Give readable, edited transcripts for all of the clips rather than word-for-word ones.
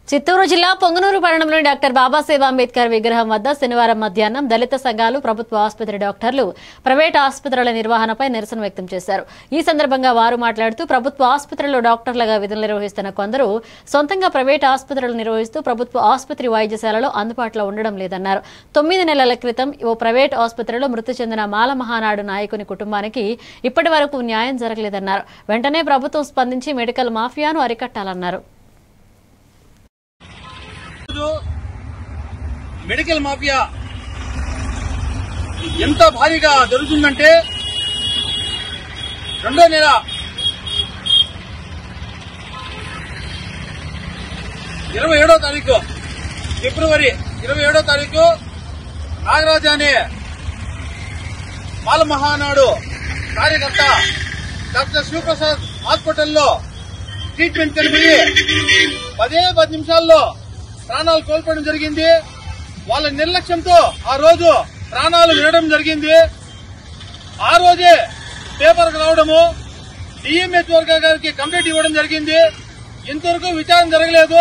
చిత్తూరు జిల్లా పొంగనూరు పట్టణంలోని డాక్టర్ బాబాసాహెబ్ అంబేద్కర్ విగ్రహం వద్ద శనివారం మధ్యాహ్నం దళిత సంఘాలు, ప్రభుత్వ ఆసుపత్రి డాక్టర్లు ప్రైవేట్ ఆసుపత్రుల నిర్వహణపై నిరసన వ్యక్తం చేశారు. ఈ సందర్భంగా వారు మాట్లాడుతూ ప్రభుత్వ ఆసుపత్రుల్లో డాక్టర్లుగా విధులు నిర్వహిస్తున్న కొందరు సొంతంగా ప్రైవేట్ ఆసుపత్రులు నిర్వహిస్తూ ప్రభుత్వ ఆసుపత్రి వైద్యశాలలో అందుబాటులో ఉండడం లేదన్నారు. 9 నెలల క్రితం ఓ ప్రైవేట్ ఆసుపత్రిలో మృతి చెందిన మాల మహానాడు నాయకుని కుటుంబానికి ఇప్పటి వరకు న్యాయం జరగలేదన్నారు. వెంటనే ప్రభుత్వం స్పందించి మెడికల్ మాఫియాను అరికట్టాలన్నారు. మెడికల్ మాఫియా ఎంత భారీగా జరుగుతుందంటే 2వ నెల ఫిబ్రవరి 27వ తారీఖు నాగరాజు అనే మాల మహానాడు కార్యకర్త డాక్టర్ శివప్రసాద్ హాస్పిటల్లో ట్రీట్మెంట్ కలిపి 10 నిమిషాల్లో ప్రాణాలు కోల్పోవడం జరిగింది. వాళ్ళ నిర్లక్ష్యంతో ఆ రోజు ప్రాణాలు వినడం జరిగింది. ఆ రోజే పేపర్కు రావడము, డిఎంహెచ్ఓ గారికి కంప్లైంట్ ఇవ్వడం జరిగింది. ఇంతవరకు విచారణ జరగలేదు.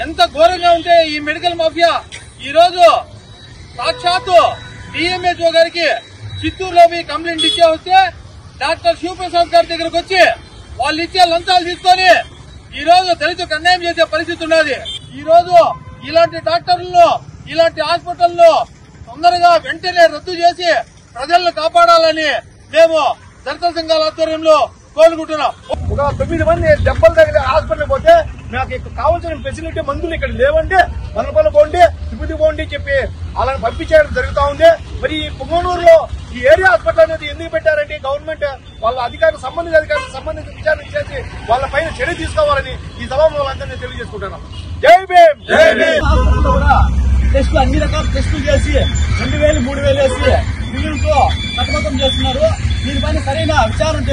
ఎంత ఘోరంగా ఉంటే ఈ మెడికల్ మాఫియా ఈ రోజు సాక్షాత్తు డిఎంహెచ్ఓ గారికి చిత్తూరులో కంప్లైంట్ ఇచ్చే వస్తే డాక్టర్ శివప్రసాద్ గారి దగ్గరకు వచ్చి వాళ్ళు ఇచ్చే లంచాలు తీసుకొని ఈ రోజు దళితులకు అన్యాయం చేసే పరిస్థితి ఉన్నది. ఈ రోజు ఇలాంటి డాక్టర్లను, ఇలాంటి హాస్పిటల్లో తొందరగా వెంటనే రద్దు చేసి ప్రజలను కాపాడాలని మేము దళిత సంఘాల ఆధ్వర్యంలో కోరుకుంటున్నాం. ఒక 9 మంది దెబ్బలు తగిలి హాస్పిటల్ పోతే నాకు కావాల్సిన ఫెసిలిటీ మందులు ఇక్కడ లేవంటే మనపల్లి పోండి, తిరుపతి పోండి చెప్పి అలా పంపించేయడం జరుగుతా ఉంది. మరి ఈ పొంగనూరులో ఈ ఏరియా హాస్పిటల్ అనేది ఎందుకు పెట్టారంటే గవర్నమెంట్ వాళ్ళ అధికారులు, సంబంధించిన విచారణ చేసి వాళ్ళ పైన చర్య తీసుకోవాలని ఈ సభలో అందరినీ తెలియజేసుకుంటున్నాం. జై భీమ్. హాస్పిటల్లో కూడా టెస్టులు అన్ని రకాల టెస్టులు చేసి 2000, 3000 వేసి బిల్లులతో సతమతం చేస్తున్నారు. దీనిపైన సరైన విచారణ